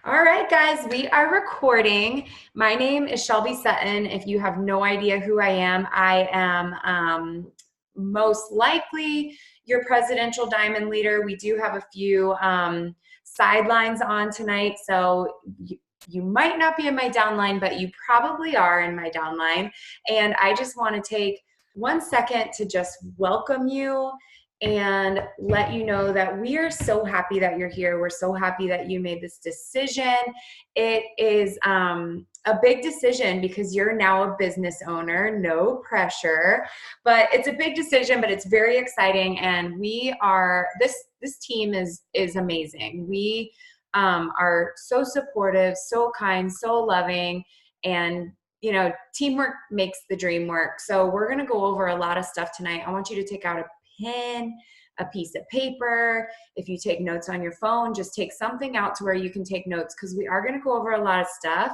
All right, guys, we are recording. My name is Shelby Sutton. If you have no idea who I am most likely your presidential diamond leader. We do have a few sidelines on tonight, so you might not be in my downline, but you probably are in my downline. And I just want to take 1 second to just welcome you and let you know that we are so happy that you're here. We're so happy that you made this decision. It is a big decision because you're now a business owner, no pressure, but it's a big decision, but it's very exciting. And we are, this team is amazing. We are so supportive, so kind, so loving, and teamwork makes the dream work. So we're going to go over a lot of stuff tonight. I want you to take out a pen, a piece of paper. If you take notes on your phone, just take something out to where you can take notes, because we are going to go over a lot of stuff.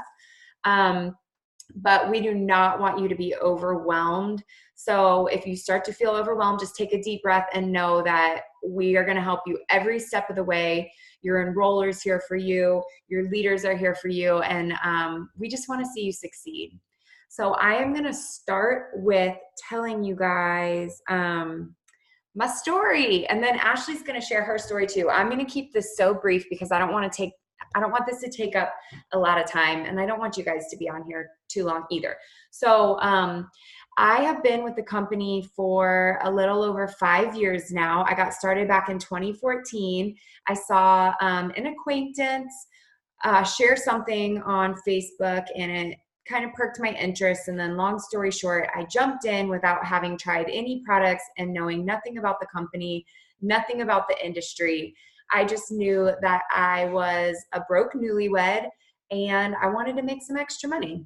But we do not want you to be overwhelmed. So if you start to feel overwhelmed, just take a deep breath and know that we are going to help you every step of the way. Your enrollers here for you, your leaders are here for you, and we just want to see you succeed. So I am going to start with telling you guys my story, and then Ashley's going to share her story too. I'm going to keep this so brief because I don't want this to take up a lot of time, and I don't want you guys to be on here too long either. So I have been with the company for a little over 5 years now. I got started back in 2014. I saw an acquaintance share something on Facebook, and it kind of perked my interest. And then long story short, I jumped in without having tried any products and knowing nothing about the company, nothing about the industry. I just knew that I was a broke newlywed and I wanted to make some extra money.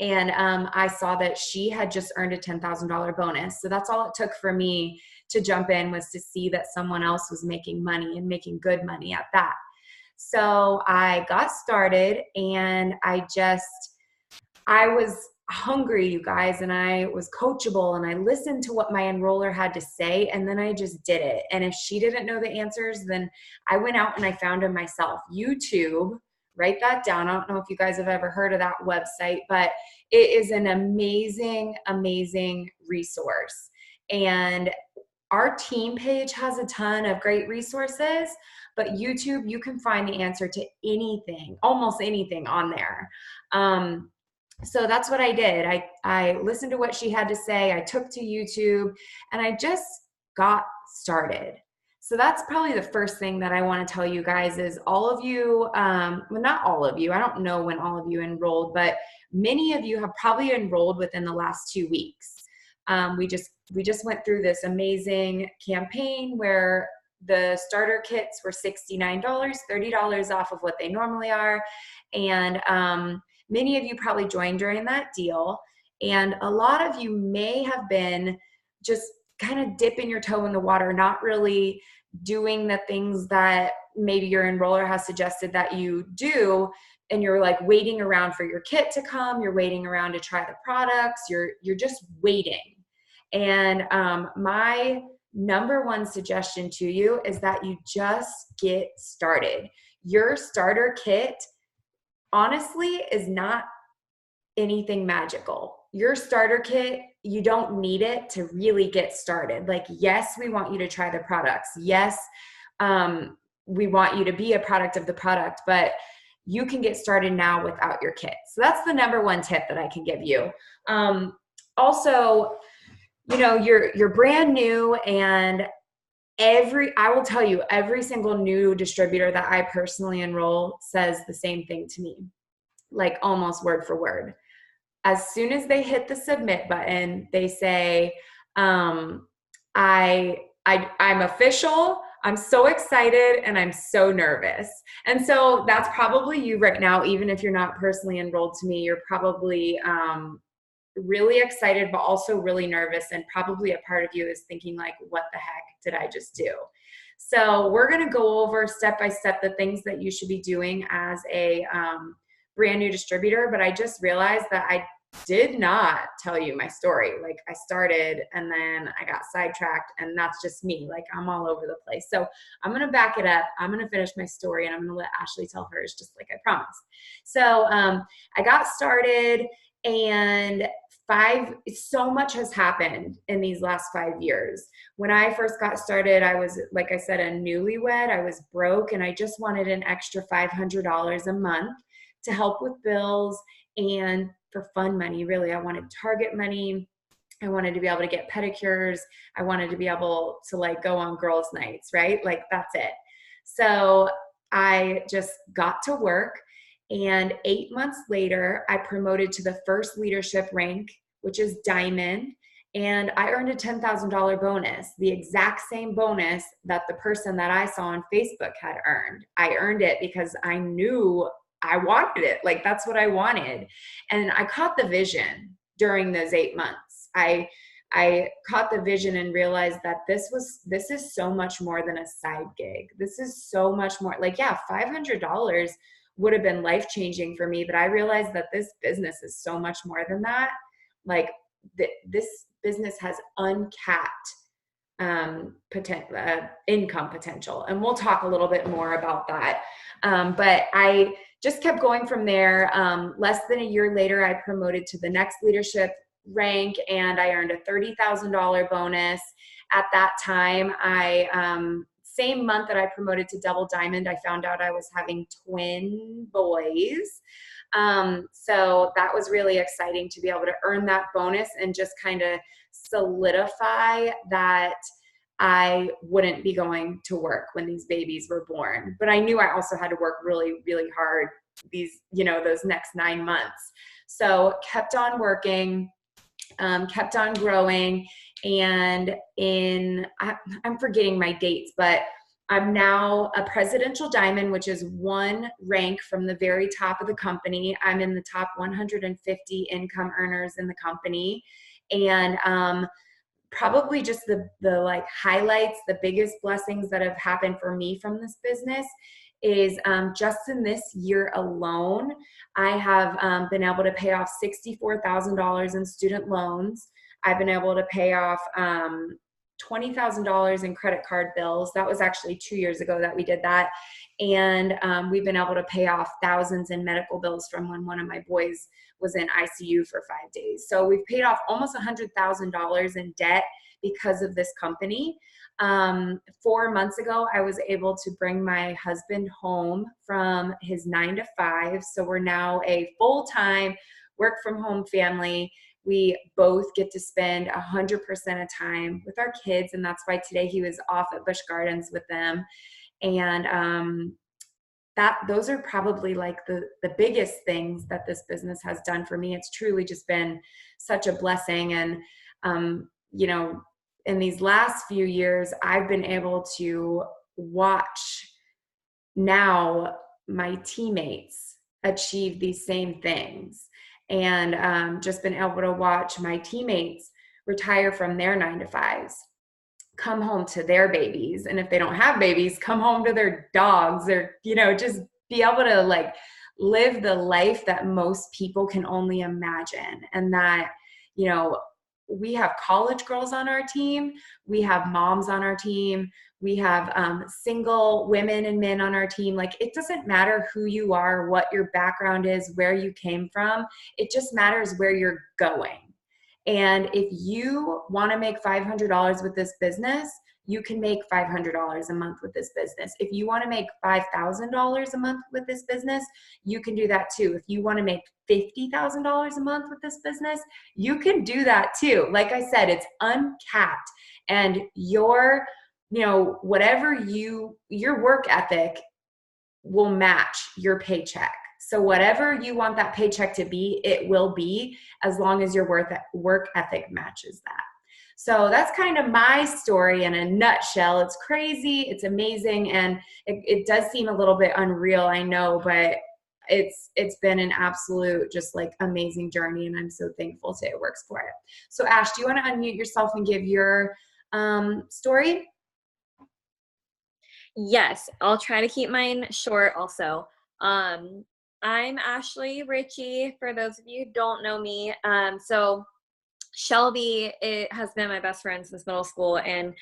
And I saw that she had just earned a $10,000 bonus. So that's all it took for me to jump in, was to see that someone else was making money and making good money at that. So I got started, and I was hungry, you guys, and I was coachable, and I listened to what my enroller had to say, and then I just did it. And if she didn't know the answers, then I went out and I found them myself. YouTube, write that down. I don't know if you guys have ever heard of that website, but it is an amazing, amazing resource. And our team page has a ton of great resources, but YouTube, you can find the answer to anything, almost anything on there. So that's what I did. I listened to what she had to say. I took to YouTube, and I just got started. So that's probably the first thing that I want to tell you guys is all of you, well, not all of you, I don't know when all of you enrolled, but many of you have probably enrolled within the last 2 weeks. We just went through this amazing campaign where the starter kits were $69, $30 off of what they normally are. And many of you probably joined during that deal. And a lot of you may have been just kind of dipping your toe in the water, not really doing the things that maybe your enroller has suggested that you do. And you're like waiting around for your kit to come. You're waiting around to try the products. You're just waiting. And my number one suggestion to you is that you just get started. Your starter kit, honestly, is not anything magical. Your starter kit, you don't need it to really get started. Like, yes, we want you to try the products. Yes, we want you to be a product of the product, but you can get started now without your kit. So that's the number one tip that I can give you. Also, you're brand new, and I will tell you, every single new distributor that I personally enroll says the same thing to me, like almost word for word. As soon as they hit the submit button, they say, I'm official, I'm so excited, and I'm so nervous. And so that's probably you right now. Even if you're not personally enrolled to me, you're probably really excited, but also really nervous. And probably a part of you is thinking like, what the heck did I just do? So we're going to go over step by step the things that you should be doing as a brand new distributor. But I just realized that did not tell you my story. Like I started and then I got sidetracked, and that's just me. Like I'm all over the place. So I'm going to back it up. I'm going to finish my story and I'm going to let Ashley tell hers just like I promised. So I got started, and so much has happened in these last 5 years. When I first got started, I was, like I said, a newlywed. I was broke and I just wanted an extra $500 a month to help with bills and for fun money. Really, I wanted Target money. I wanted to be able to get pedicures. I wanted to be able to like go on girls' nights, right? Like that's it. So I just got to work. And 8 months later, I promoted to the first leadership rank, which is diamond. And I earned a $10,000 bonus, the exact same bonus that the person that I saw on Facebook had earned. I earned it because I knew I wanted it. Like that's what I wanted. And I caught the vision during those 8 months. I caught the vision and realized that this is so much more than a side gig. This is so much more. Like, yeah, $500 would have been life-changing for me, but I realized that this business is so much more than that. Like this business has uncapped income potential. And we'll talk a little bit more about that. But I just kept going from there. Less than a year later, I promoted to the next leadership rank and I earned a $30,000 bonus. At that time, same month that I promoted to double diamond, I found out I was having twin boys. So that was really exciting to be able to earn that bonus and just kind of solidify that I wouldn't be going to work when these babies were born. But I knew I also had to work really, really hard those next 9 months. So kept on working, kept on growing. And I'm forgetting my dates, but I'm now a presidential diamond, which is one rank from the very top of the company. I'm in the top 150 income earners in the company. And probably just the like highlights, the biggest blessings that have happened for me from this business is just in this year alone, I have been able to pay off $64,000 in student loans. I've been able to pay off $20,000 in credit card bills. That was actually 2 years ago that we did that. And we've been able to pay off thousands in medical bills from when one of my boys was in ICU for 5 days. So we've paid off almost $100,000 in debt because of this company. 4 months ago, I was able to bring my husband home from his 9 to 5. So we're now a full-time work from home family. We both get to spend 100% of time with our kids. And that's why today he was off at Busch Gardens with them. And those are probably like the biggest things that this business has done for me. It's truly just been such a blessing. And, in these last few years, I've been able to watch now my teammates achieve these same things, and just been able to watch my teammates retire from their 9 to 5s, come home to their babies. And if they don't have babies, come home to their dogs, or, just be able to like live the life that most people can only imagine. And that, we have college girls on our team. We have moms on our team. We have single women and men on our team. Like, it doesn't matter who you are, what your background is, where you came from. It just matters where you're going. And if you want to make $500 with this business, you can make $500 a month with this business. If you want to make $5,000 a month with this business, you can do that too. If you want to make $50,000 a month with this business, you can do that too. Like I said, it's uncapped. And your work ethic will match your paycheck. So whatever you want that paycheck to be, it will be, as long as your work ethic matches that. So that's kind of my story in a nutshell. It's crazy, it's amazing, and it does seem a little bit unreal, I know, but it's been an absolute just like amazing journey, and I'm so thankful to It Works for it. So Ash, do you want to unmute yourself and give your story? Yes, I'll try to keep mine short also. I'm Ashley Ritchie, for those of you who don't know me. So Shelby, it has been my best friend since middle school. And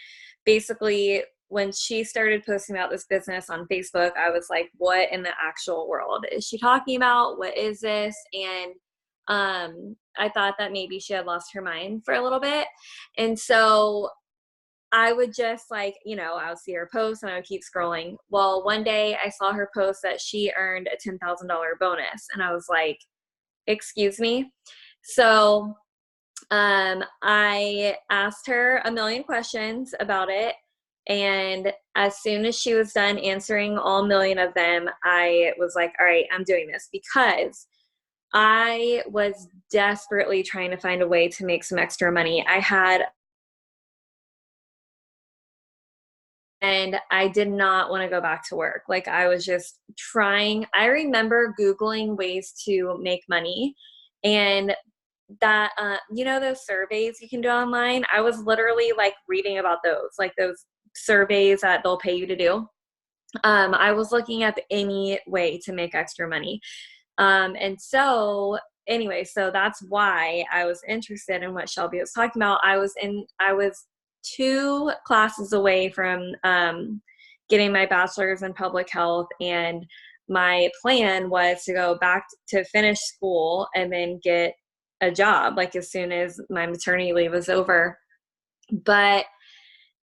basically, when she started posting about this business on Facebook, I was like, what in the actual world is she talking about? What is this? And I thought that maybe she had lost her mind for a little bit. And so I would just like, I would see her post and I would keep scrolling. Well, one day I saw her post that she earned a $10,000 bonus. And I was like, excuse me. So I asked her a million questions about it. And as soon as she was done answering all million of them, I was like, all right, I'm doing this, because I was desperately trying to find a way to make some extra money. And I did not want to go back to work. Like, I was just trying. I remember Googling ways to make money, and that, those surveys you can do online. I was literally like reading about those, like those surveys that they'll pay you to do. I was looking at any way to make extra money. And so anyway, so that's why I was interested in what Shelby was talking about. I was 2 classes away from getting my bachelor's in public health, and my plan was to go back to finish school and then get a job like as soon as my maternity leave was over. But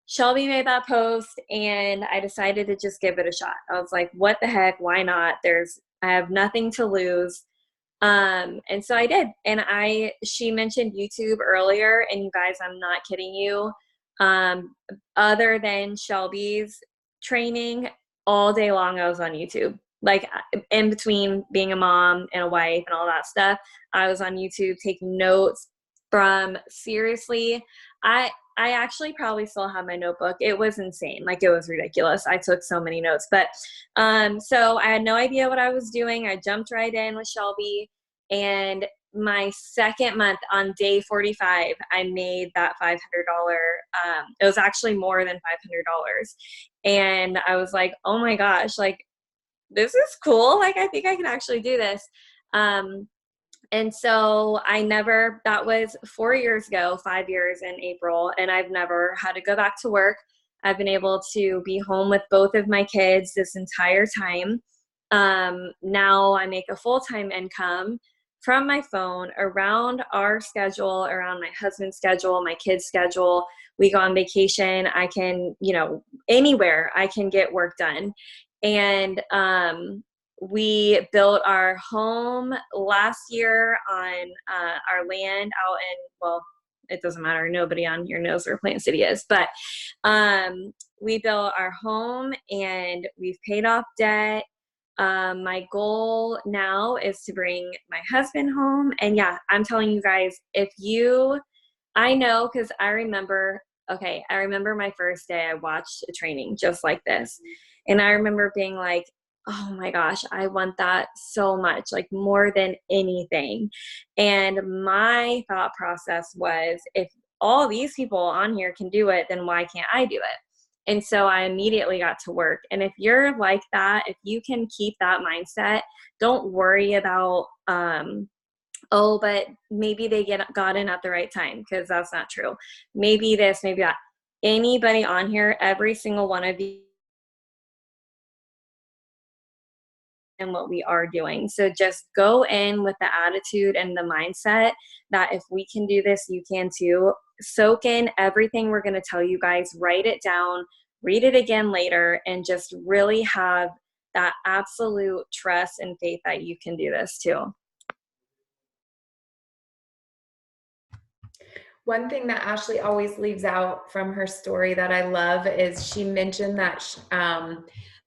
Shelby made that post and I decided to just give it a shot. I was like, what the heck? Why not? I have nothing to lose. And so I did. And she mentioned YouTube earlier, and you guys, I'm not kidding you. Um, Other than Shelby's training, all day long I was on YouTube. Like, in between being a mom and a wife and all that stuff, I was on YouTube taking notes from, seriously, I actually probably still have my notebook. It was insane. Like, it was ridiculous. I took so many notes, but so I had no idea what I was doing. I jumped right in with Shelby, and my second month, on day 45, I made that $500. It was actually more than $500. And I was like, oh my gosh, like, this is cool. Like, I think I can actually do this. And so that was 4 years ago, 5 years in April, and I've never had to go back to work. I've been able to be home with both of my kids this entire time. Now I make a full-time income from my phone around our schedule, around my husband's schedule, my kids' schedule. We go on vacation. I can, anywhere I can get work done. And we built our home last year on our land out in, well, it doesn't matter. Nobody on here knows where Plant City is, but we built our home and we've paid off debt. My goal now is to bring my husband home. And yeah, I'm telling you guys, I know, because I remember my first day I watched a training just like this. And I remember being like, oh my gosh, I want that so much, like more than anything. And my thought process was, if all these people on here can do it, then why can't I do it? And so I immediately got to work. And if you're like that, if you can keep that mindset, don't worry about, oh, but maybe they got in at the right time, because that's not true. Maybe this, maybe that. Anybody on here, every single one of you, and what we are doing. So just go in with the attitude and the mindset that if we can do this, you can too. Soak in everything we're going to tell you guys, write it down, read it again later, and just really have that absolute trust and faith that you can do this too. One thing that Ashley always leaves out from her story that I love is she mentioned that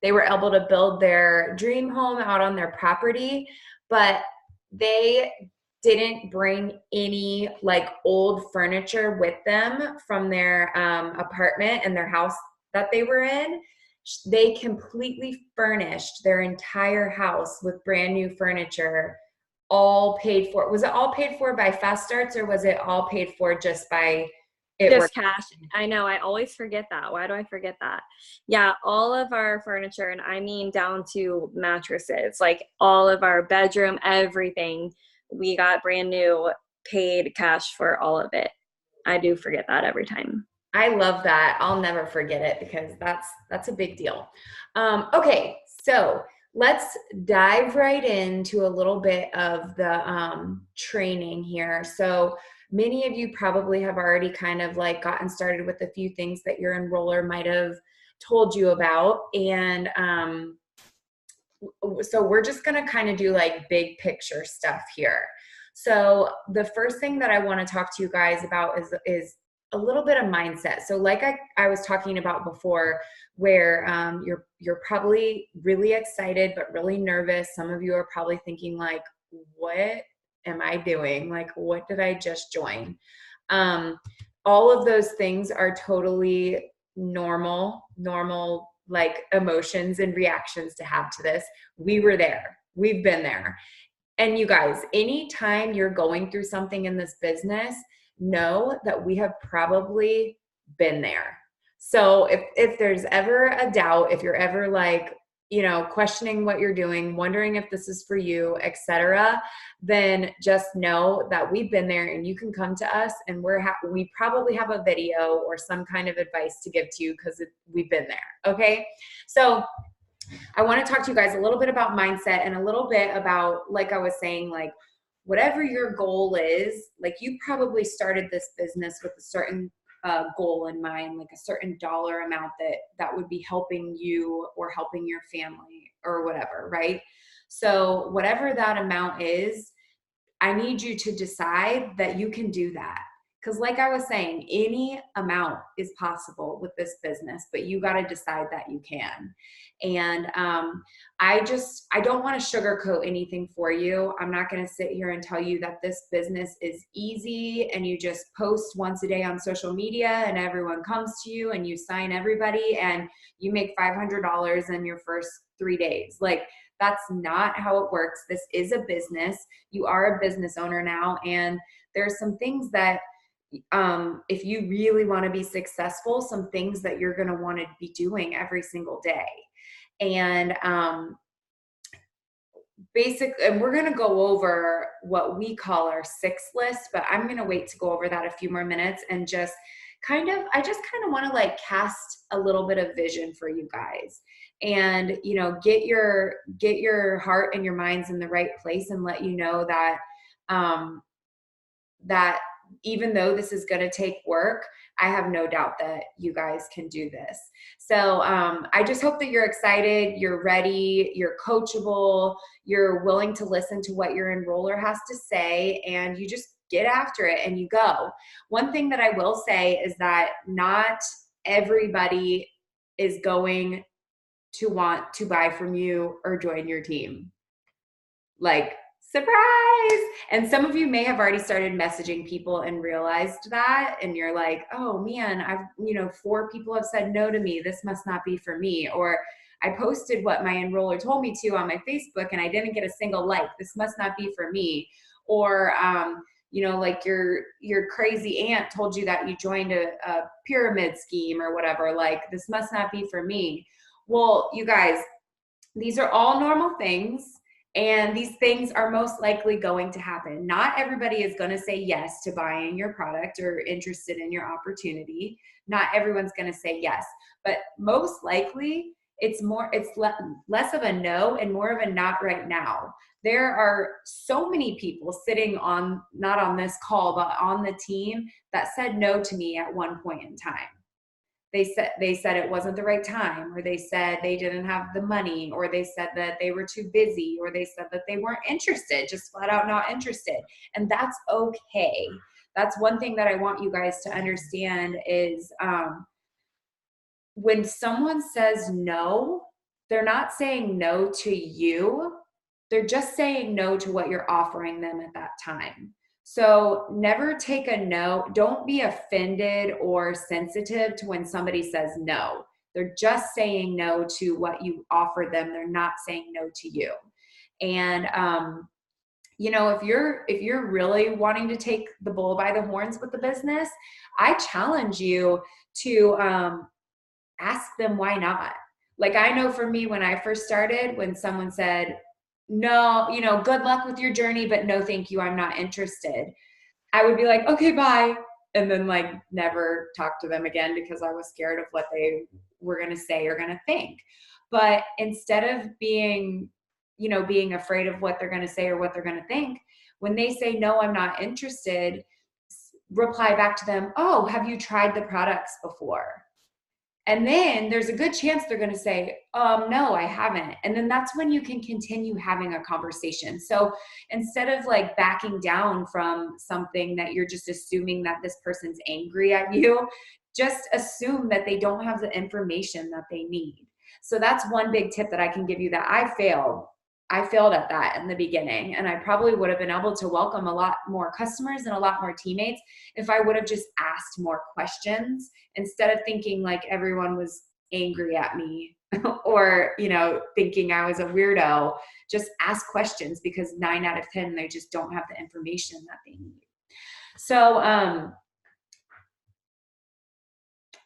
they were able to build their dream home out on their property, but they didn't bring any like old furniture with them from their apartment and their house that they were in. They completely furnished their entire house with brand new furniture, all paid for. Was it all paid for by Fast Starts, or was it all paid for just by It Just works. cash. I know. I always forget that. Why do I forget that? Yeah, all of our furniture, and I mean down to mattresses, like all of our bedroom, everything, we got brand new, paid cash for all of it. I do forget that every time. I love that. I'll never forget it because that's a big deal. Okay, so let's dive right into a little bit of the training here. So many of you probably have already kind of like gotten started with a few things that your enroller might have told you about, and so we're just going to kind of do like big picture stuff here. So the first thing that I want to talk to you guys about is a little bit of mindset. So like I was talking about before, where you're probably really excited but really nervous. Some of you are probably thinking like, what am I doing? Like, what did I just join? Um, all of those things are totally normal like emotions and reactions to have to this. We were there. We've been there. And you guys, anytime you're going through something in this business, know that we have probably been there. So if there's ever a doubt, if you're ever like, questioning what you're doing, wondering if this is for you, etc., then just know that we've been there, and you can come to us, and we probably have a video or some kind of advice to give to you because we've been there. Okay, so I want to talk to you guys a little bit about mindset and a little bit about, like I was saying, like whatever your goal is, like you probably started this business with a certain goal in mind, like a certain dollar amount that would be helping you or helping your family or whatever, right? So whatever that amount is, I need you to decide that you can do that. Because, like I was saying, any amount is possible with this business, but you got to decide that you can. And I don't want to sugarcoat anything for you. I'm not going to sit here and tell you that this business is easy and you just post once a day on social media and everyone comes to you and you sign everybody and you make $500 in your first 3 days. Like, that's not how it works. This is a business. You are a business owner now, and there's some things that if you really want to be successful, some things that you're going to want to be doing every single day. And and we're going to go over what we call our 6 list, but I'm going to wait to go over that a few more minutes and I just kind of want to like cast a little bit of vision for you guys, and get your heart and your minds in the right place, and let you know that that even though this is going to take work, I have no doubt that you guys can do this. So I just hope that you're excited, you're ready, you're coachable, you're willing to listen to what your enroller has to say, and you just get after it and you go. One thing that I will say is that not everybody is going to want to buy from you or join your team. Like, surprise! And some of you may have already started messaging people and realized that, and you're like, oh man, 4 people have said no to me. This must not be for me. Or I posted what my enroller told me to on my Facebook and I didn't get a single like. This must not be for me. Or like your crazy aunt told you that you joined a pyramid scheme or whatever. Like, this must not be for me. Well, you guys, these are all normal things. And these things are most likely going to happen. Not everybody is going to say yes to buying your product or interested in your opportunity. Not everyone's going to say yes, but most likely it's less of a no and more of a not right now. There are so many people sitting on, not on this call, but on the team that said no to me at one point in time. They said it wasn't the right time, or they said they didn't have the money, or they said that they were too busy, or they said that they weren't interested, just flat out not interested. And that's okay. That's one thing that I want you guys to understand is when someone says no, they're not saying no to you. They're just saying no to what you're offering them at that time. So never take a no. Don't be offended or sensitive to when somebody says no. They're just saying no to what you offer them. They're not saying no to you. And if you're really wanting to take the bull by the horns with the business, I challenge you to ask them why not. Like, I know for me, when I first started, when someone said, no, good luck with your journey, but no, thank you, I'm not interested, I would be like, okay, bye. And then like never talk to them again because I was scared of what they were going to say or going to think. But instead of being afraid of what they're going to say or what they're going to think, when they say, no, I'm not interested, reply back to them, oh, have you tried the products before? And then there's a good chance they're going to say, no, I haven't. And then that's when you can continue having a conversation. So instead of like backing down from something that you're just assuming that this person's angry at you, just assume that they don't have the information that they need. So that's one big tip that I can give you that I failed. I failed at that in the beginning, and I probably would have been able to welcome a lot more customers and a lot more teammates if I would have just asked more questions instead of thinking like everyone was angry at me or, thinking I was a weirdo. Just ask questions, because 9 out of 10, they just don't have the information that they need. So,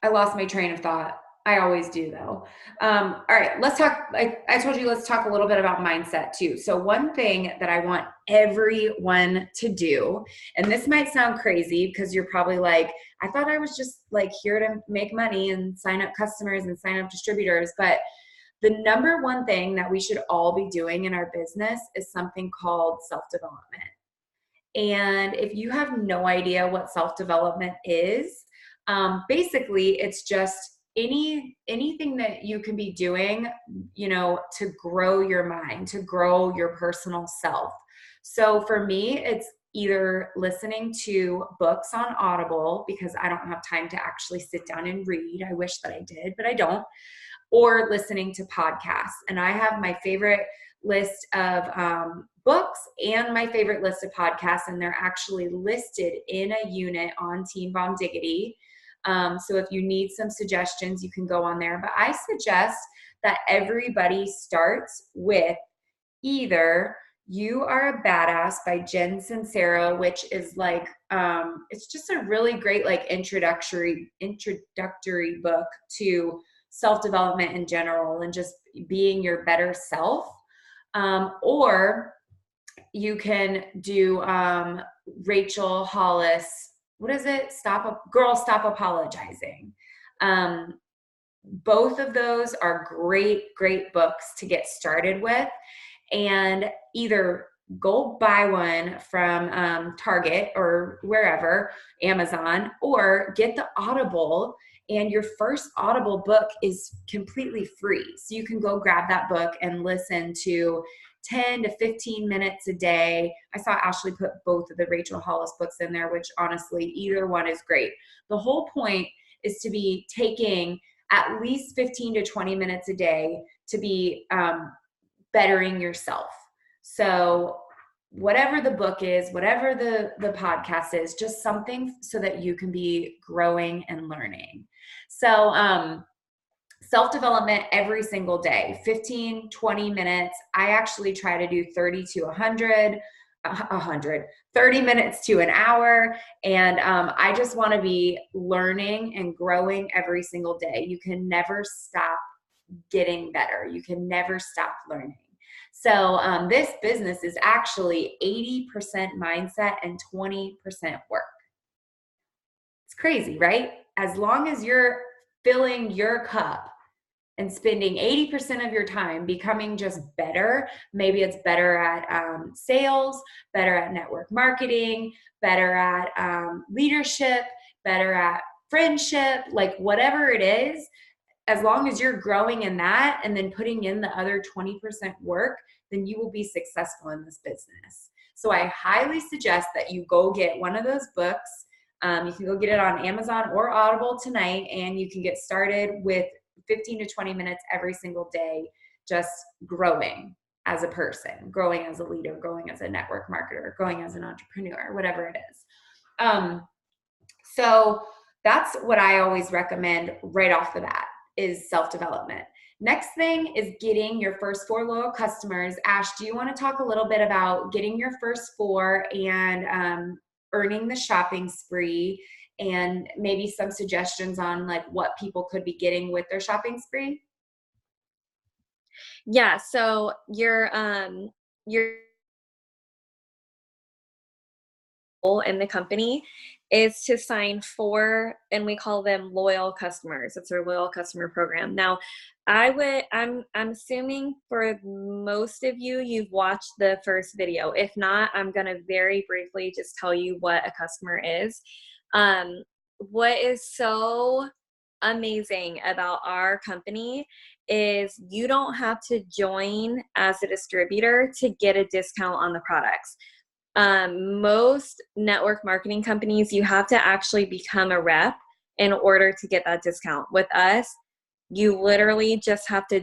I lost my train of thought. I always do, though. All right, let's talk. I told you, let's talk a little bit about mindset too. So one thing that I want everyone to do, and this might sound crazy because you're probably like, I thought I was just like here to make money and sign up customers and sign up distributors. But the number one thing that we should all be doing in our business is something called self-development. And if you have no idea what self-development is, basically it's just anything that you can be doing, to grow your mind, to grow your personal self. So for me, it's either listening to books on Audible, because I don't have time to actually sit down and read. I wish that I did, but I don't. Or listening to podcasts. And I have my favorite list of books and my favorite list of podcasts, and they're actually listed in a unit on Team Bomb Diggity. So if you need some suggestions, you can go on there. But I suggest that everybody starts with either You Are a Badass by Jen Sincero, which is like, it's just a really great like introductory book to self-development in general and just being your better self. Or you can do Rachel Hollis. What is it? Stop Apologizing. Both of those are great books to get started with, and either go buy one from Target or wherever, Amazon, or get the Audible. And your first Audible book is completely free. So you can go grab that book and listen to 10 to 15 minutes a day. I saw Ashley put both of the Rachel Hollis books in there, which honestly, either one is great. The whole point is to be taking at least 15 to 20 minutes a day to be bettering yourself. So whatever the book is, whatever the podcast is, just something so that you can be growing and learning. So self-development every single day, 15, 20 minutes. I actually try to do 30 to 30 minutes to an hour. And I just want to be learning and growing every single day. You can never stop getting better. You can never stop learning. So this business is actually 80% mindset and 20% work. It's crazy, right? As long as you're filling your cup and spending 80% of your time becoming just better, maybe it's better at sales, better at network marketing, better at leadership, better at friendship, like whatever it is, as long as you're growing in that and then putting in the other 20% work, then you will be successful in this business. So I highly suggest that you go get one of those books. You can go get it on Amazon or Audible tonight, and you can get started with 15 to 20 minutes every single day, just growing as a person, growing as a leader, growing as a network marketer, growing as an entrepreneur, whatever it is. So that's what I always recommend right off the bat, is self-development. Next thing is getting your first 4 loyal customers. Ash, do you want to talk a little bit about getting your first 4 and earning the shopping spree, and maybe some suggestions on like what people could be getting with their shopping spree? Yeah, so your goal in the company is to sign 4, and we call them loyal customers. It's our loyal customer program. Now, I'm assuming for most of you, you've watched the first video. If not, I'm gonna very briefly just tell you what a customer is. What is so amazing about our company is you don't have to join as a distributor to get a discount on the products. Most network marketing companies, you have to actually become a rep in order to get that discount. With us, you literally just have to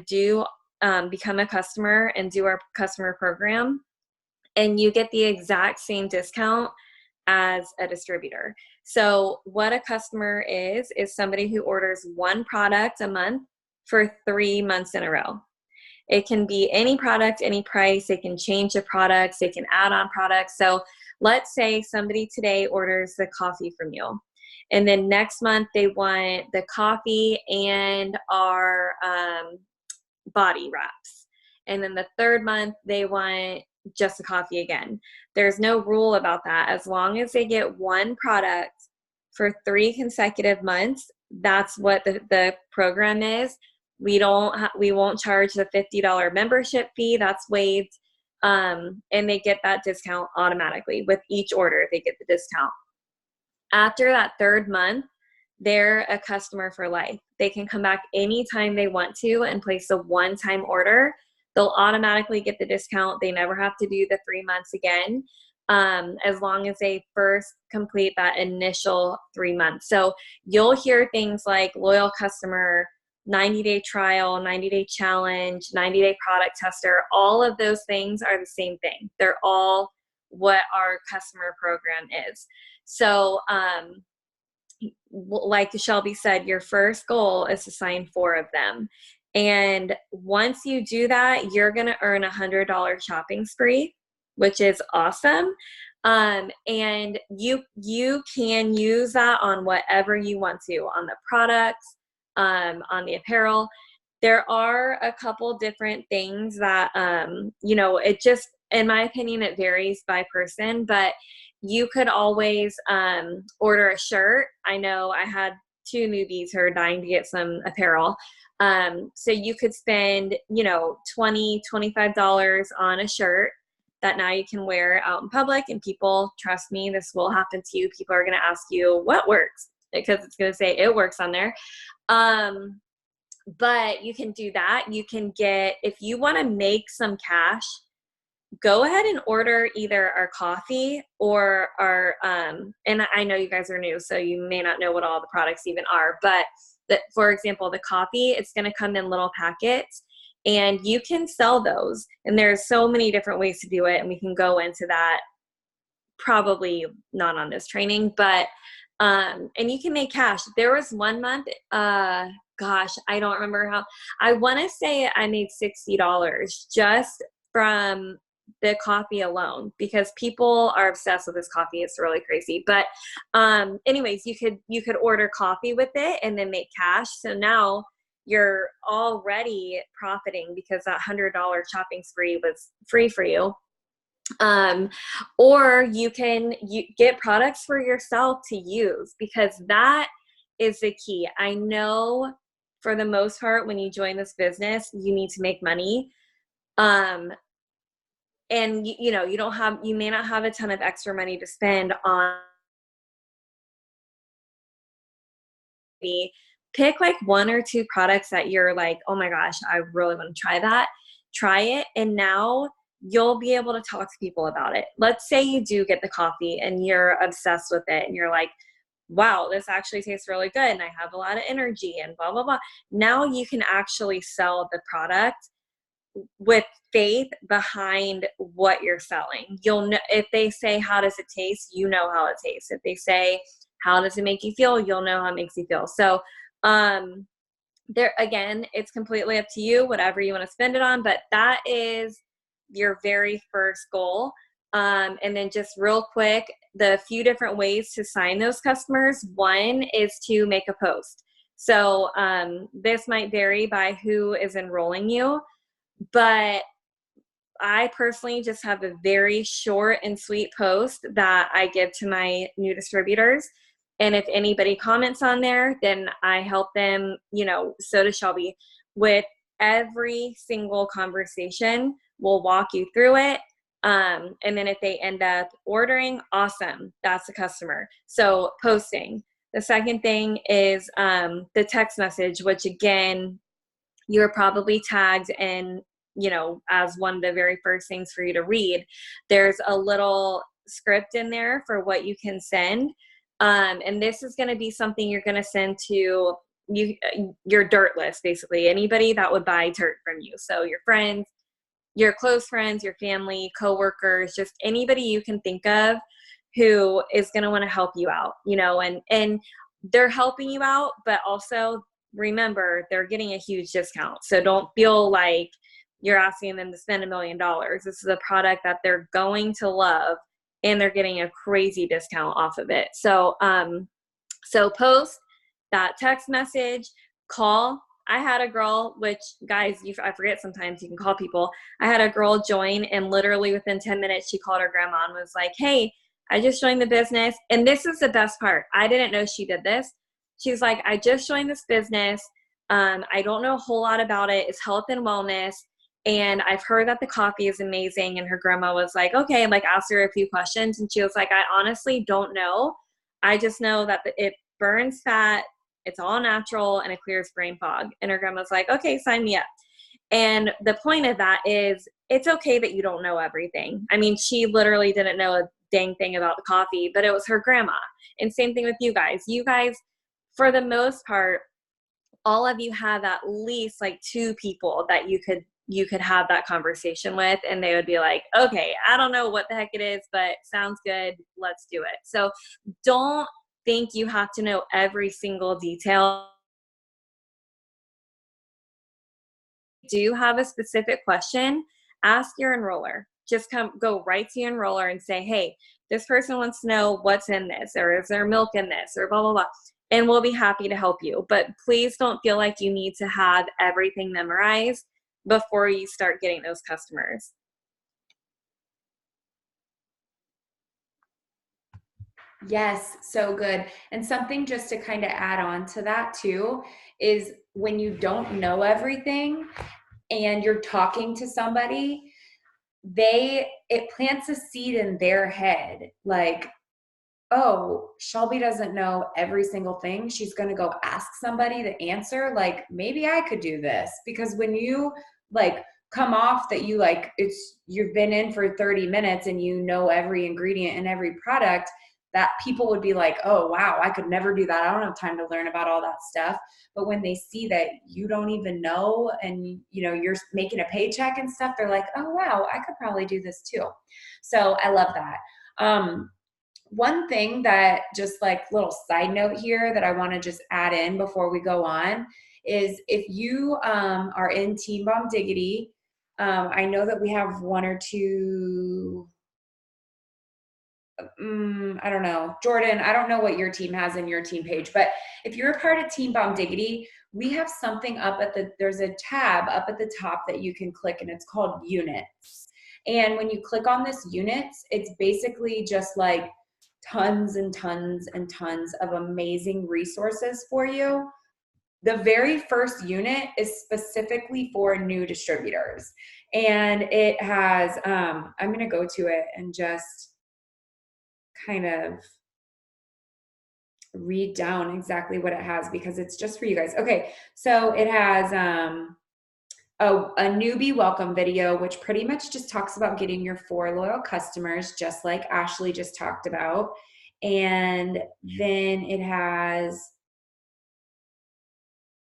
become a customer and do our customer program, and you get the exact same discount as a distributor. So what a customer is somebody who orders one product a month for 3 months in a row. It can be any product, any price. They can change the products. They can add on products. So let's say somebody today orders the coffee from you, and then next month they want the coffee and our body wraps. And then the third month they want just the coffee again. There's no rule about that. As long as they get one product for 3 consecutive months, that's what the program is. We won't charge the $50 membership fee. That's waived. And they get that discount automatically with each order. They get the discount. After that third month, they're a customer for life. They can come back anytime they want to and place a one-time order. They'll automatically get the discount. They never have to do the 3 months again, as long as they first complete that initial 3 months. So you'll hear things like loyal customer, 90-day trial, 90-day challenge, 90-day product tester. All of those things are the same thing. They're all what our customer program is. So, like Shelby said, your first goal is to sign 4 of them. And once you do that, you're going to earn $100 shopping spree, which is awesome. And you can use that on whatever you want to, on the products, on the apparel. There are a couple different things that, it just, in my opinion, it varies by person, but you could always order a shirt. I know I had 2 newbies who are dying to get some apparel. So you could spend, $20, $25 on a shirt that now you can wear out in public, and people, trust me, this will happen to you. People are going to ask you what works, because it's going to say it works on there. But you can do that. You can get, if you want to make some cash, go ahead and order either our coffee or our, and I know you guys are new, so you may not know what all the products even are, but for example, the coffee, it's going to come in little packets, and you can sell those. And there's so many different ways to do it, and we can go into that probably not on this training, but, and you can make cash. There was one month, gosh, I don't remember how, I want to say I made $60 just from the coffee alone, because people are obsessed with this coffee. It's really crazy. But anyways, you could order coffee with it and then make cash. So now you're already profiting, because that $100 shopping spree was free for you. Or you get products for yourself to use, because that is the key. I know for the most part, when you join this business, you need to make money. And you may not have a ton of extra money to spend on. Pick like 1 or 2 products that you're like, oh my gosh, I really want to try that. Try it, and now you'll be able to talk to people about it. Let's say you do get the coffee and you're obsessed with it, and you're like, wow, this actually tastes really good, and I have a lot of energy, and blah, blah, blah. Now you can actually sell the product with faith behind what you're selling. You'll know if they say, how does it taste? You know how it tastes. If they say, how does it make you feel? You'll know how it makes you feel. So there again, it's completely up to you, whatever you want to spend it on, but that is your very first goal. And then just real quick, the few different ways to sign those customers. One is to make a post. So this might vary by who is enrolling you, but I personally just have a very short and sweet post that I give to my new distributors. And if anybody comments on there, then I help them, so does Shelby. With every single conversation, we'll walk you through it. And then if they end up ordering, awesome, that's a customer. So posting. The second thing is the text message, which again, you're probably tagged in, as one of the very first things for you to read. There's a little script in there for what you can send. And this is going to be something you're going to send to your dirt list, basically anybody that would buy dirt from you. So your friends, your close friends, your family, coworkers, just anybody you can think of who is going to want to help you out, and they're helping you out, but also remember they're getting a huge discount. So don't feel like you're asking them to spend $1 million. This is a product that they're going to love and they're getting a crazy discount off of it. So, so post that text message, call. I had a girl, which guys, I forget sometimes you can call people. I had a girl join and literally within 10 minutes, she called her grandma and was like, hey, I just joined the business. And this is the best part. I didn't know she did this. She's like, I just joined this business. I don't know a whole lot about it. It's health and wellness. And I've heard that the coffee is amazing. And her grandma was like, okay, and like asked her a few questions. And she was like, I honestly don't know. I just know that it burns fat, it's all natural, and it clears brain fog. And her grandma's like, okay, sign me up. And the point of that is it's okay that you don't know everything. I mean, she literally didn't know a dang thing about the coffee, but it was her grandma. And same thing with you guys. You guys, for the most part, all of you have at least like 2 people that you could have that conversation with, and they would be like, okay, I don't know what the heck it is, but sounds good. Let's do it. So don't think you have to know every single detail. Do you have a specific question? Ask your enroller. Just go right to your enroller and say, hey, this person wants to know what's in this, or is there milk in this, or blah, blah, blah. And we'll be happy to help you. But please don't feel like you need to have everything memorized before you start getting those customers. Yes, so good. And something just to kind of add on to that too is when you don't know everything and you're talking to somebody, it plants a seed in their head like, oh, Shelby doesn't know every single thing. She's going to go ask somebody the answer. Like, maybe I could do this. Because when you like come off that you've been in for 30 minutes and you know every ingredient and every product, that people would be like, oh, wow, I could never do that. I don't have time to learn about all that stuff. But when they see that you don't even know and, you're making a paycheck and stuff, they're like, oh, wow, I could probably do this too. So I love that. One thing that just like little side note here that I want to just add in before we go on is if you are in Team Bomb Diggity, I know that we have 1 or 2, I don't know. Jordan, I don't know what your team has in your team page, but if you're a part of Team Bomb Diggity, we have something there's a tab up at the top that you can click and it's called units. And when you click on this units, it's basically just like tons and tons and tons of amazing resources for you. The very first unit is specifically for new distributors. And it has, I'm going to go to it and just kind of read down exactly what it has because it's just for you guys. Okay, so it has a newbie welcome video, which pretty much just talks about getting your 4 loyal customers, just like Ashley just talked about. And then it has,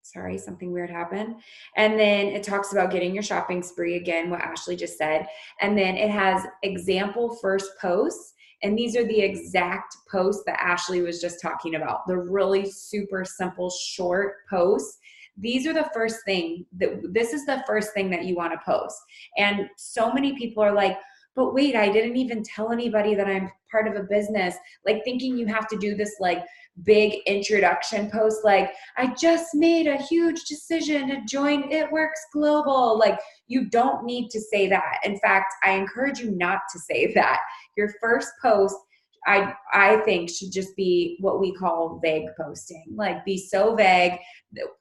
sorry, something weird happened. And then it talks about getting your shopping spree, again, what Ashley just said. And then it has example first posts. And these are the exact posts that Ashley was just talking about. The really super simple, short posts these are the first thing this is the first thing that you want to post. And so many people are like, but wait, I didn't even tell anybody that I'm part of a business. Like thinking you have to do this like big introduction post, like I just made a huge decision to join It Works Global. Like you don't need to say that. In fact, I encourage you not to say that. Your first post, I think, should just be what we call vague posting. Like be so vague.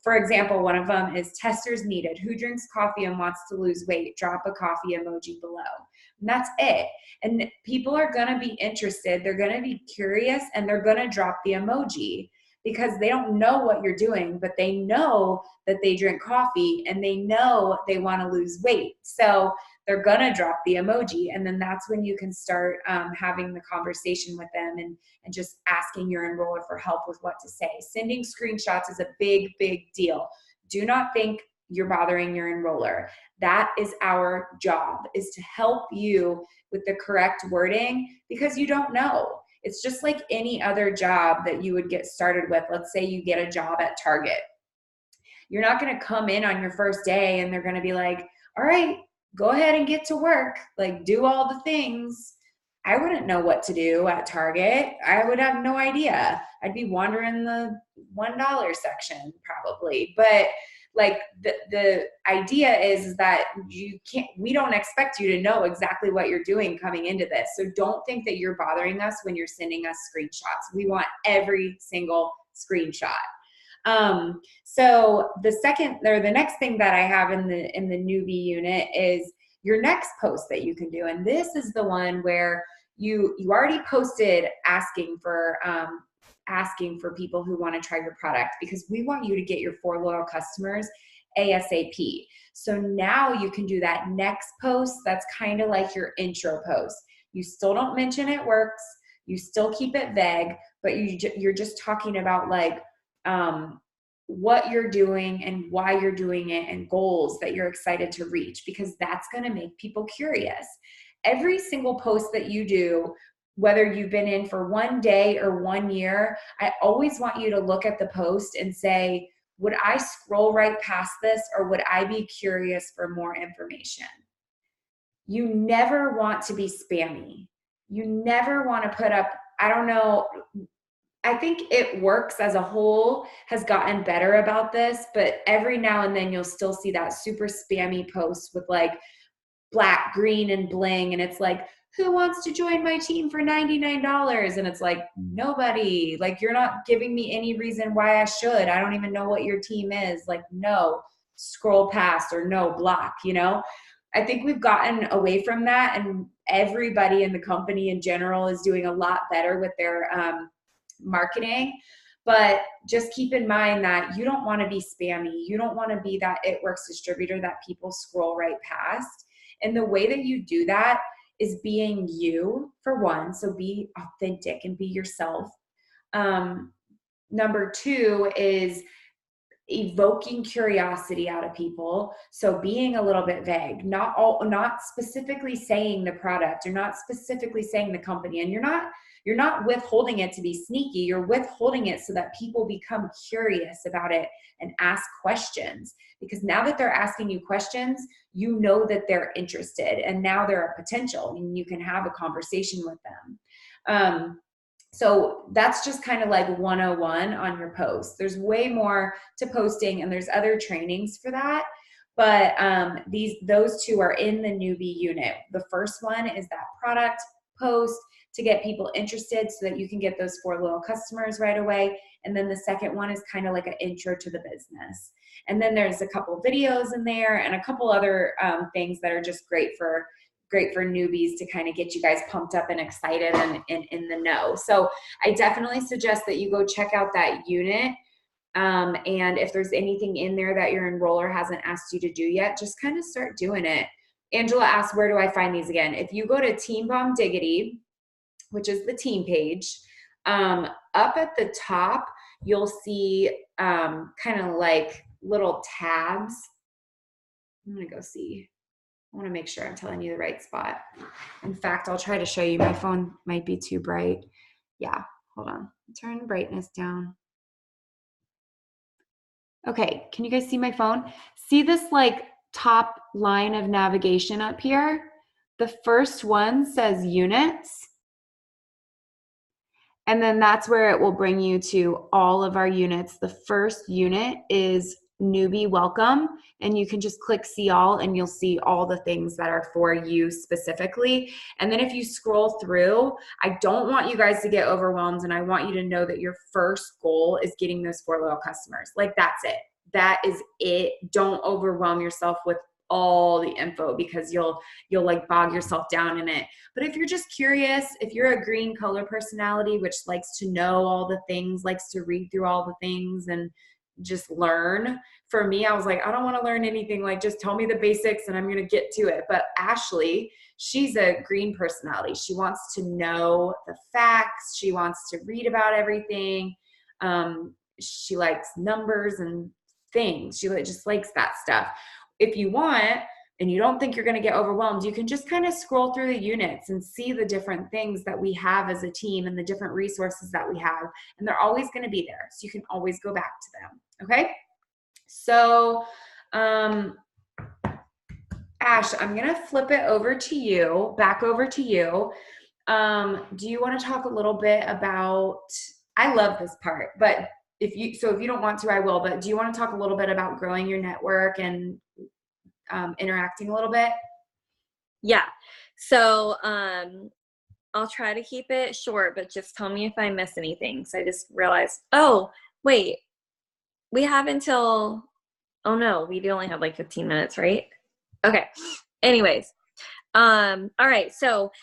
For example, one of them is testers needed. Who drinks coffee and wants to lose weight? Drop a coffee emoji below. And that's it. And people are going to be interested. They're going to be curious, and they're going to drop the emoji because they don't know what you're doing, but they know that they drink coffee and they know they want to lose weight. So they're going to drop the emoji. And then that's when you can start having the conversation with them and just asking your enroller for help with what to say. Sending screenshots is a big, big deal. Do not think you're bothering your enroller. That is our job, is to help you with the correct wording, because you don't know. It's just like any other job that you would get started with. Let's say you get a job at Target. You're not going to come in on your first day and they're going to be like, all right, go ahead and get to work. Like, do all the things. I wouldn't know what to do at Target. I would have no idea. I'd be wandering the $1 section probably. But like the idea is that we don't expect you to know exactly what you're doing coming into this. So don't think that you're bothering us when you're sending us screenshots. We want every single screenshot. So the next thing that I have in the newbie unit is your next post that you can do. And this is the one where you already posted asking for people who want to try your product, because we want you to get your 4 loyal customers ASAP. So now you can do that next post. That's kind of like your intro post. You still don't mention It Works. You still keep it vague, but you're just talking about like what you're doing and why you're doing it and goals that you're excited to reach, because that's going to make people curious. Every single post that you do, whether you've been in for 1 day or 1 year, I always want you to look at the post and say, would I scroll right past this, or would I be curious for more information? You never want to be spammy. You never want to put up, I don't know, I think It Works as a whole has gotten better about this, but every now and then you'll still see that super spammy post with like black, green, and bling, and it's like, who wants to join my team for $99? And it's like, nobody. Like, you're not giving me any reason why I should. I don't even know what your team is. Like, no, scroll past, or no, block, you know? I think we've gotten away from that, and everybody in the company in general is doing a lot better with their marketing. But just keep in mind that you don't want to be spammy. You don't want to be that It Works distributor that people scroll right past. And the way that you do that is being you, for one. So be authentic and be yourself. Number 2 is evoking curiosity out of people. So being a little bit vague, not specifically saying the product, you're not specifically saying the company, and you're not withholding it to be sneaky. You're withholding it so that people become curious about it and ask questions, because now that they're asking you questions, you know that they're interested, and now they're a potential, and you can have a conversation with them. So that's just kind of like 101 on your post. There's way more to posting, and there's other trainings for that. But those 2 are in the newbie unit. The first one is that product post to get people interested so that you can get those 4 loyal customers right away. And then the second one is kind of like an intro to the business. And then there's a couple videos in there and a couple other things that are just great for newbies to kind of get you guys pumped up and excited and in the know. So I definitely suggest that you go check out that unit. And if there's anything in there that your enroller hasn't asked you to do yet, just kind of start doing it. Angela asked, where do I find these again? If you go to Team Bomb Diggity, which is the team page, up at the top, you'll see kind of like little tabs. I'm going to go see. I want to make sure I'm telling you the right spot. In fact, I'll try to show you. My phone might be too bright. Yeah, hold on. Turn the brightness down. Okay, can you guys see my phone? See this like top line of navigation up here? The first one says units. And then that's where it will bring you to all of our units. The first unit is newbie welcome, and you can just click see all and you'll see all the things that are for you specifically. And then if you scroll through, I don't want you guys to get overwhelmed, and I want you to know that your first goal is getting those 4 loyal customers. Like, that's it. That is it. Don't overwhelm yourself with all the info, because you'll like bog yourself down in it. But if you're just curious, if you're a green color personality, which likes to know all the things, likes to read through all the things and just learn. For me, I was like, I don't want to learn anything. Like, just tell me the basics and I'm going to get to it. But Ashley, she's a green personality. She wants to know the facts. She wants to read about everything. She likes numbers and things. She just likes that stuff. If you want, and you don't think you're going to get overwhelmed, you can just kind of scroll through the units and see the different things that we have as a team and the different resources that we have. And they're always going to be there. So you can always go back to them. Okay. So, Ash, I'm going to flip it over to you, back over to you. Do you want to talk a little bit about, I love this part, but if you don't want to, I will, but do you want to talk a little bit about growing your network and interacting a little bit? Yeah. So I'll try to keep it short, but just tell me if I miss anything. So I just realized, oh, wait, we have until, oh no, we do only have like 15 minutes, right? Okay. Anyways. All right. So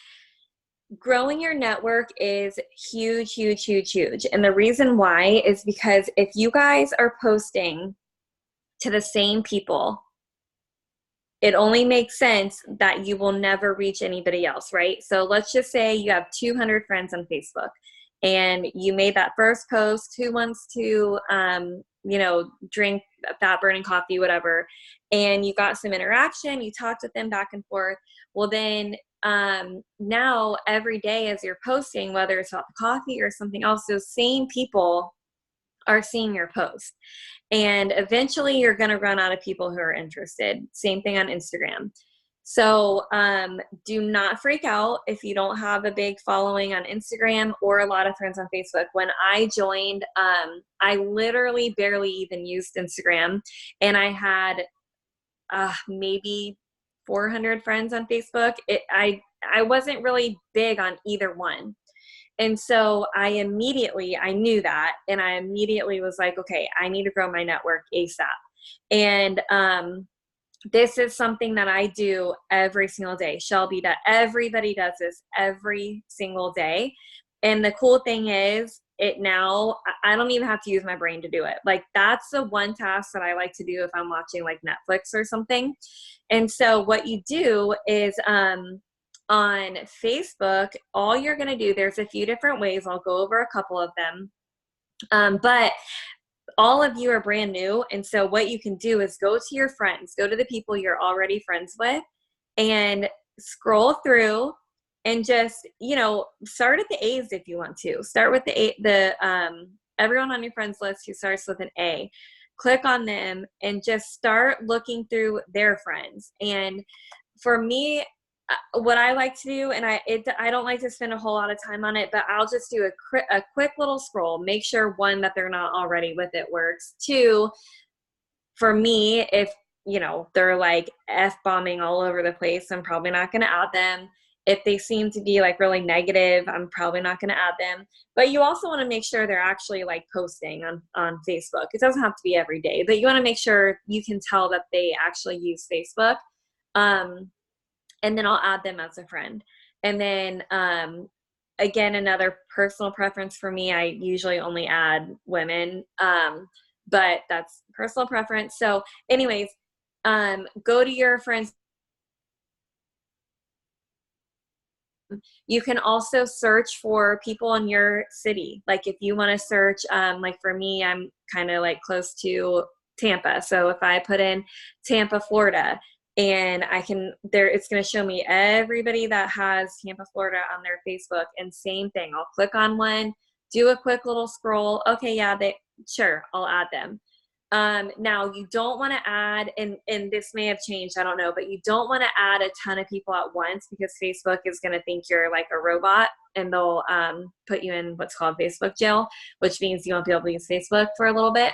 growing your network is huge, huge, huge, huge. And the reason why is because if you guys are posting to the same people, it only makes sense that you will never reach anybody else, right? So let's just say you have 200 friends on Facebook and you made that first post, who wants to, drink fat burning coffee, whatever, and you got some interaction, you talked with them back and forth. Well, then now every day as you're posting, whether it's about the coffee or something else, those same people are seeing your post. And eventually you're going to run out of people who are interested. Same thing on Instagram. So do not freak out if you don't have a big following on Instagram or a lot of friends on Facebook. When I joined, I literally barely even used Instagram, and I had maybe 400 friends on Facebook. I wasn't really big on either one. And so I knew that, and I immediately was like, okay, I need to grow my network ASAP. And this is something that I do every single day. Shelby, that everybody does this every single day. And the cool thing is, I don't even have to use my brain to do it. Like, that's the one task that I like to do if I'm watching like Netflix or something. And so what you do is, on Facebook, all you're going to do, there's a few different ways. I'll go over a couple of them. But all of you are brand new. And so what you can do is go to your friends, go to the people you're already friends with, and scroll through and just, start at the A's if you want to. Start with everyone on your friends list who starts with an A. Click on them and just start looking through their friends. And for me, what I like to do, and I don't like to spend a whole lot of time on it, but I'll just do a quick little scroll. Make sure, one, that they're not already with it works. Two, for me, if they're like F-bombing all over the place, I'm probably not going to add them. If they seem to be like really negative, I'm probably not going to add them. But you also want to make sure they're actually like posting on Facebook. It doesn't have to be every day, but you want to make sure you can tell that they actually use Facebook. And then I'll add them as a friend. And then, again, another personal preference for me, I usually only add women, but that's personal preference. So anyways, go to your friends. You can also search for people in your city. Like if you want to search, like for me, I'm kind of like close to Tampa. So if I put in Tampa, Florida, and it's going to show me everybody that has Tampa, Florida on their Facebook. And same thing, I'll click on one, do a quick little scroll. Okay, yeah, sure, I'll add them. Now you don't want to add, and this may have changed, I don't know, but you don't want to add a ton of people at once, because Facebook is going to think you're like a robot, and they'll put you in what's called Facebook jail, which means you won't be able to use Facebook for a little bit.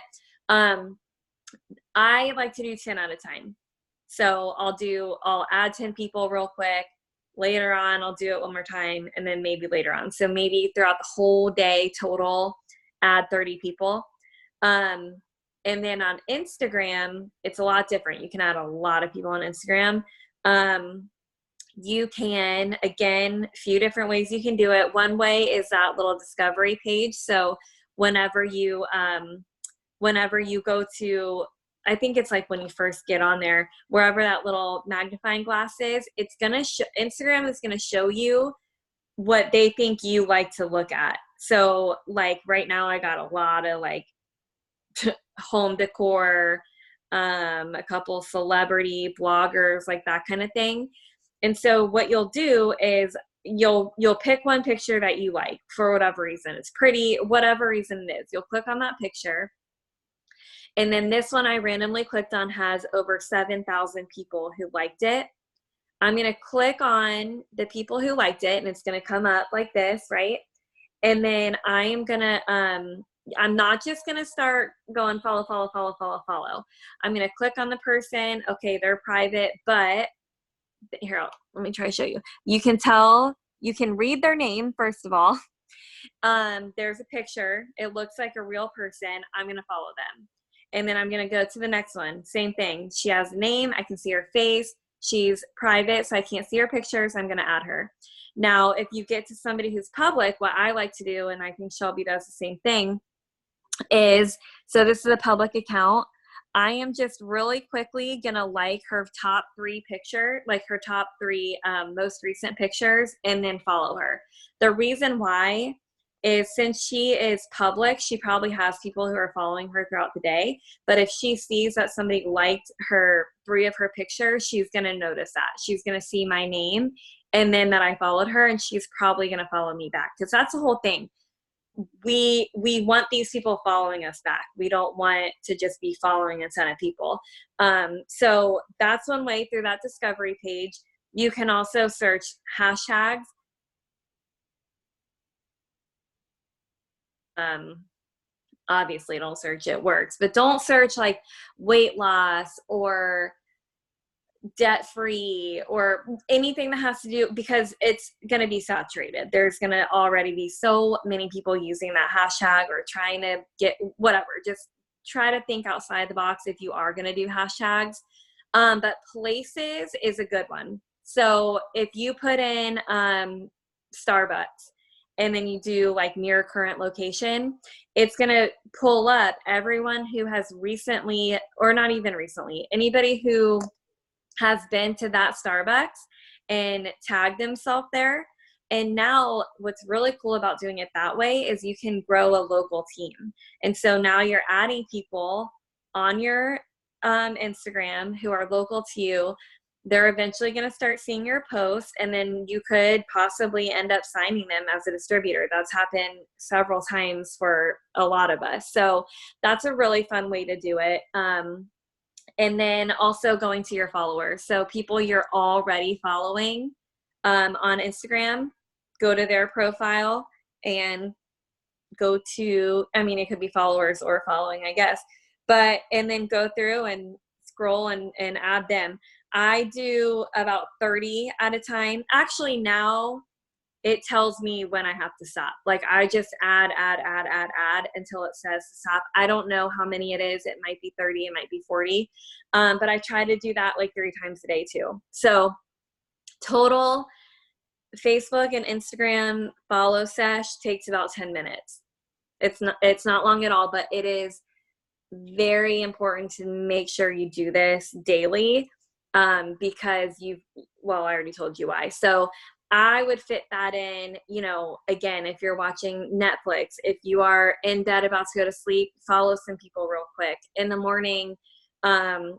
I like to do 10 at a time. So I'll add 10 people real quick. Later on, I'll do it one more time, and then maybe later on. So maybe throughout the whole day total, add 30 people. And then on Instagram, it's a lot different. You can add a lot of people on Instagram. You can, again, a few different ways you can do it. One way is that little discovery page. So whenever you go to, I think it's like when you first get on there, wherever that little magnifying glass is, it's gonna Instagram is gonna show you what they think you like to look at. So like right now, I got a lot of like home decor, a couple celebrity bloggers, like that kind of thing. And so what you'll do is you'll pick one picture that you like for whatever reason. It's pretty, whatever reason it is. You'll click on that picture. And then this one I randomly clicked on has over 7,000 people who liked it. I'm going to click on the people who liked it, and it's going to come up like this, right? And then I am going to, I'm not just going to start going follow. I'm going to click on the person. Okay, they're private, but here, let me try to show you. You can tell, you can read their name, first of all. There's a picture. It looks like a real person. I'm going to follow them. And then I'm going to go to the next one. Same thing. She has a name. I can see her face. She's private, so I can't see her pictures. I'm going to add her. Now, if you get to somebody who's public, what I like to do, and I think Shelby does the same thing, is, so this is a public account. I am just really quickly going to like her top 3 picture, like her top 3 most recent pictures, and then follow her. The reason why is since she is public, she probably has people who are following her throughout the day. But if she sees that somebody liked her 3 of her pictures, she's going to notice that. She's going to see my name and then that I followed her, and she's probably going to follow me back, because that's the whole thing. We want these people following us back. We don't want to just be following a ton of people. So that's one way through that discovery page. You can also search hashtags. Obviously don't search it works, but don't search like weight loss or debt free or anything that has to do, because it's going to be saturated. There's going to already be so many people using that hashtag or trying to get whatever. Just try to think outside the box if you are going to do hashtags. But places is a good one. So if you put in Starbucks and then you do like near current location, it's going to pull up everyone who has recently, or not even recently, anybody who has been to that Starbucks and tagged themselves there. And now what's really cool about doing it that way is you can grow a local team. And so now you're adding people on your Instagram who are local to you. They're eventually going to start seeing your posts, and then you could possibly end up signing them as a distributor. That's happened several times for a lot of us. So that's a really fun way to do it. And then also going to your followers. So people you're already following on Instagram, go to their profile and go to, I mean, it could be followers or following, I guess, and then go through and scroll and add them. I do about 30 at a time. Actually, now it tells me when I have to stop. Like I just add until it says to stop. I don't know how many it is. It might be 30, it might be 40. But I try to do that like 3 times a day too. So total Facebook and Instagram follow sesh takes about 10 minutes. It's not long at all, but it is very important to make sure you do this daily, because I already told you why. So I would fit that in, again, if you're watching Netflix, if you are in bed about to go to sleep, follow some people real quick. In the morning,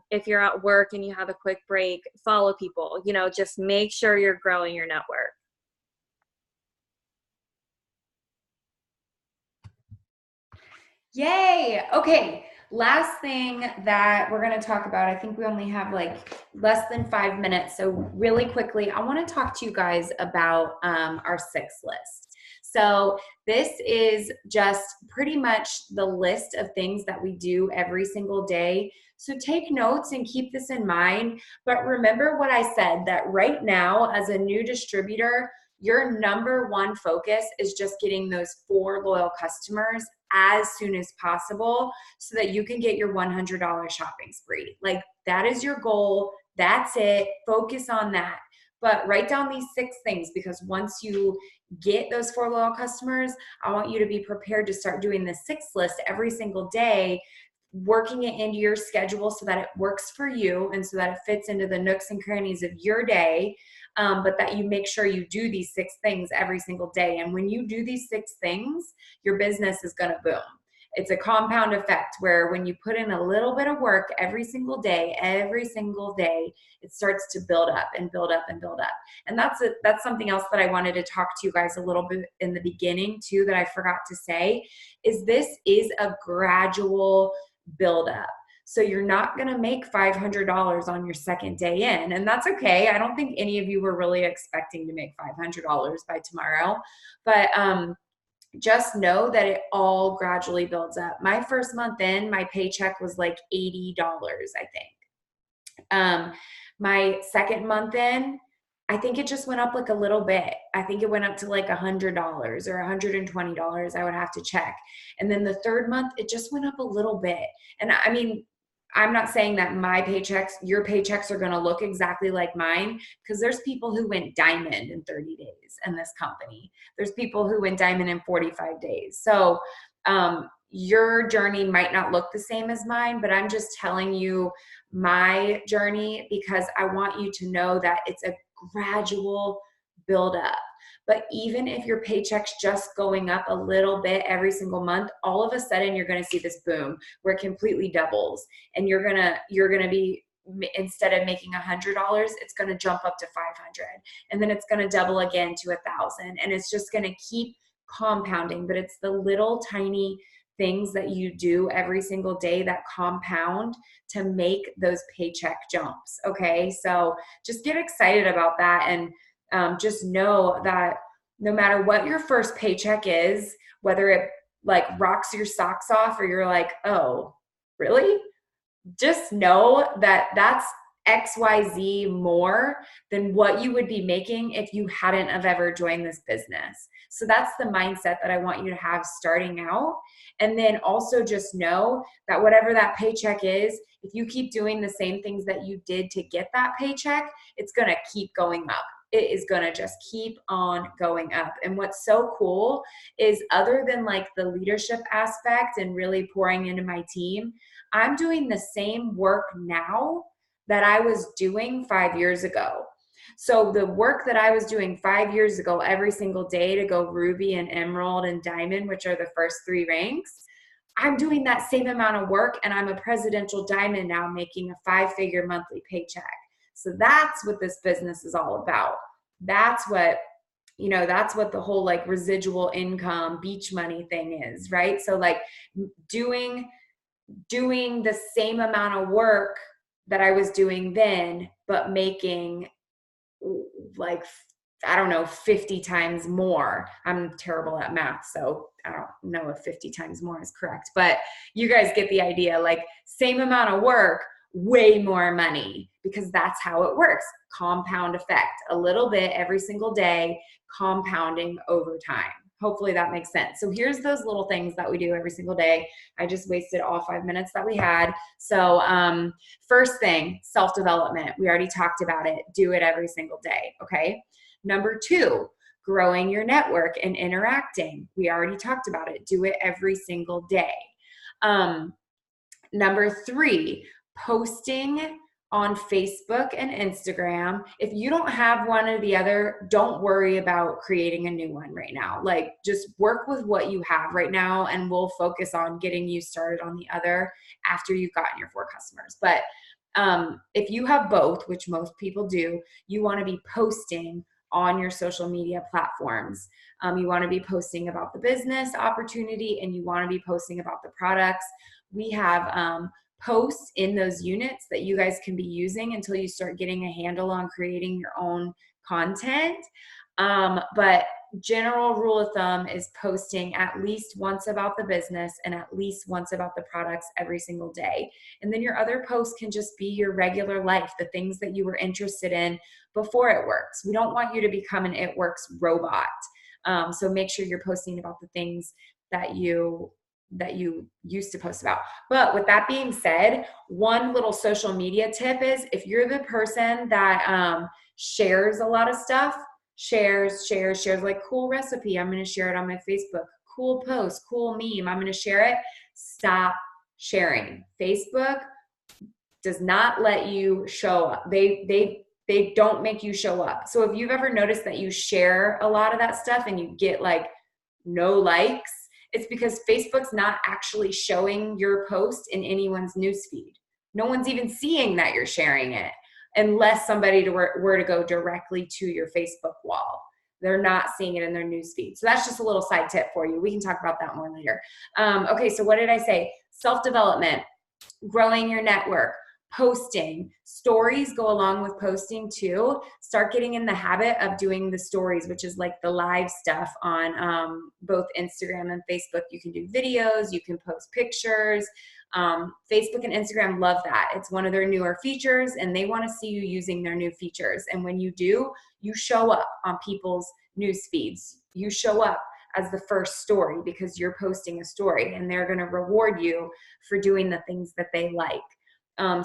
if you're at work and you have a quick break, follow people, just make sure you're growing your network. Yay. Okay. Last thing that we're going to talk about, I think we only have like less than 5 minutes. So, really quickly, I want to talk to you guys about our 6 list. So, this is just pretty much the list of things that we do every single day. So, take notes and keep this in mind. But remember what I said, that right now, as a new distributor, your number one focus is just getting those 4 loyal customers as soon as possible so that you can get your $100 shopping spree. Like, that is your goal. That's it. Focus on that. But write down these 6 things, because once you get those 4 loyal customers, I want you to be prepared to start doing the 6 list every single day, working it into your schedule so that it works for you and so that it fits into the nooks and crannies of your day. But that you make sure you do these 6 things every single day. And when you do these 6 things, your business is going to boom. It's a compound effect where when you put in a little bit of work every single day, it starts to build up and build up and build up. And that's something else that I wanted to talk to you guys a little bit in the beginning too, that I forgot to say, is this is a gradual build up. So you're not going to make $500 on your second day in, and that's okay. I don't think any of you were really expecting to make $500 by tomorrow, but just know that it all gradually builds up. My first month in, my paycheck was like $80, I think. My second month in, I think it just went up like a little bit. I think it went up to like $100 or $120. I would have to check. And then the third month, it just went up a little bit. And I mean, I'm not saying that your paychecks are going to look exactly like mine, because there's people who went diamond in 30 days in this company. There's people who went diamond in 45 days. So your journey might not look the same as mine, but I'm just telling you my journey because I want you to know that it's a gradual build up. But even if your paycheck's just going up a little bit every single month, all of a sudden you're going to see this boom where it completely doubles, and you're going to be, instead of making $100, it's going to jump up to 500, and then it's going to double again to 1,000, and it's just going to keep compounding. But it's the little tiny things that you do every single day that compound to make those paycheck jumps. Okay, so just get excited about that, and just know that no matter what your first paycheck is, whether it like rocks your socks off or you're like, oh, really? Just know that that's XYZ more than what you would be making if you hadn't have ever joined this business. So that's the mindset that I want you to have starting out. And then also just know that whatever that paycheck is, if you keep doing the same things that you did to get that paycheck, it's going to keep going up. It is going to just keep on going up. And what's so cool is, other than like the leadership aspect and really pouring into my team, I'm doing the same work now that I was doing 5 years ago. So the work that I was doing 5 years ago every single day to go Ruby and Emerald and Diamond, which are the first 3 ranks, I'm doing that same amount of work, and I'm a presidential diamond now, making a 5-figure monthly paycheck. So that's what this business is all about. That's what the whole like residual income, beach money thing is, right? So like doing the same amount of work that I was doing then, but making like, I don't know, 50 times more. I'm terrible at math, so I don't know if 50 times more is correct, but you guys get the idea. Like, same amount of work, way more money, because that's how it works. Compound effect, a little bit every single day, compounding over time. Hopefully that makes sense. So here's those little things that we do every single day. I just wasted all 5 minutes that we had. So first thing, self-development. We already talked about it. Do it every single day, okay? Number 2, growing your network and interacting. We already talked about it. Do it every single day. Number 3, posting on Facebook and Instagram. If you don't have one or the other, don't worry about creating a new one right now. Like, just work with what you have right now, and we'll focus on getting you started on the other after you've gotten your 4 customers. But if you have both, which most people do, you want to be posting on your social media platforms. You want to be posting about the business opportunity, and you want to be posting about the products. we have posts in those units that you guys can be using until you start getting a handle on creating your own content. But general rule of thumb is posting at least once about the business and at least once about the products every single day. And then your other posts can just be your regular life, the things that you were interested in before It Works. We don't want you to become an It Works robot. So make sure you're posting about the things that you used to post about. But with that being said, one little social media tip is if you're the person that shares a lot of stuff, shares like cool recipe, I'm going to share it on my Facebook, cool post, cool meme, I'm going to share it. Stop sharing. Facebook does not let you show up. They don't make you show up. So if you've ever noticed that you share a lot of that stuff and you get like no likes, it's because Facebook's not actually showing your post in anyone's newsfeed. No one's even seeing that you're sharing it unless somebody were to go directly to your Facebook wall. They're not seeing it in their newsfeed. So that's just a little side tip for you. We can talk about that more later. Okay, so what did I say? Self-development, growing your network, posting. Stories go along with posting too. Start getting in the habit of doing the stories, which is like the live stuff on both Instagram and Facebook. You can do videos, you can post pictures. Facebook and Instagram love that. It's one of their newer features and they want to see you using their new features. And when you do, you show up on people's news feeds. You show up as the first story because you're posting a story and they're going to reward you for doing the things that they like.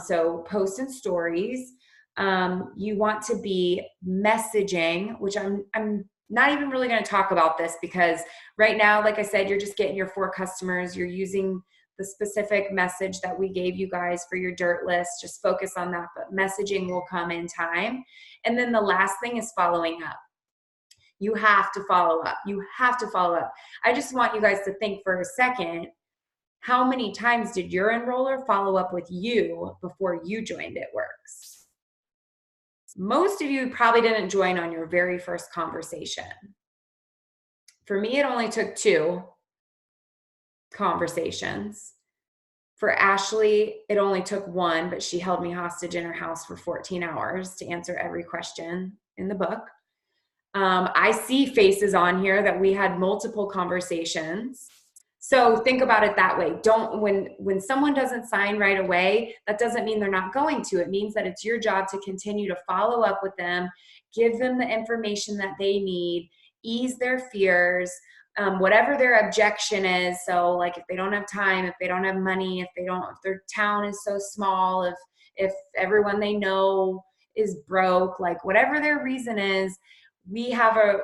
So post and stories. You want to be messaging, which I'm not even really going to talk about this because right now, like I said, you're just getting your 4 customers. You're using the specific message that we gave you guys for your dirt list. Just focus on that, but messaging will come in time. And then the last thing is following up. You have to follow up. You have to follow up. I just want you guys to think for a second, how many times did your enroller follow up with you before you joined It Works? Most of you probably didn't join on your very first conversation. For me, it only took 2 conversations. For Ashley, it only took 1, but she held me hostage in her house for 14 hours to answer every question in the book. I see faces on here that we had multiple conversations. So think about it that way. When someone doesn't sign right away, that doesn't mean they're not going to. It means that it's your job to continue to follow up with them, give them the information that they need, ease their fears, whatever their objection is. So like if they don't have time, if they don't have money, if their town is so small, if everyone they know is broke, like whatever their reason is, we have a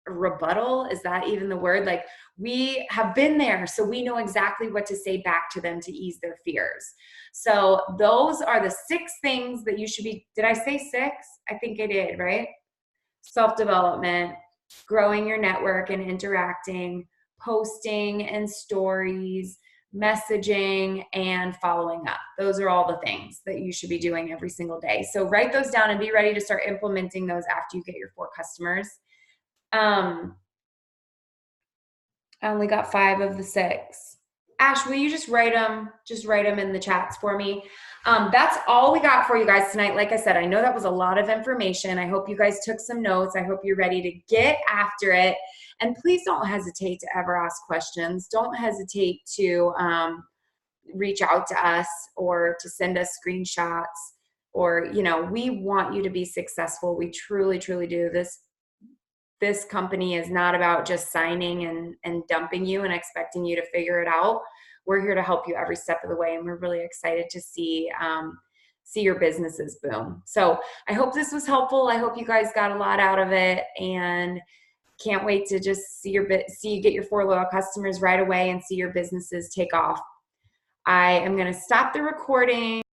rebuttal. Is that even the word? Like we have been there, so we know exactly what to say back to them to ease their fears. So those are the 6 things that you should be. Did I say 6? I think I did, right? Self-development, growing your network and interacting, posting and stories, messaging, and following up. Those are all the things that you should be doing every single day. So write those down and be ready to start implementing those after you get your 4 customers. I only got 5 of the 6. Ash, will you just write them in the chats for me? That's all we got for you guys tonight. Like I said, I know that was a lot of information. I hope you guys took some notes. I hope you're ready to get after it. And please don't hesitate to ever ask questions. Don't hesitate to reach out to us or to send us screenshots or, we want you to be successful. We truly, truly do. This company is not about just signing and dumping you and expecting you to figure it out. We're here to help you every step of the way, and we're really excited to see your businesses boom. So I hope this was helpful. I hope you guys got a lot out of it, and can't wait to just see you get your 4 loyal customers right away and see your businesses take off. I am going to stop the recording.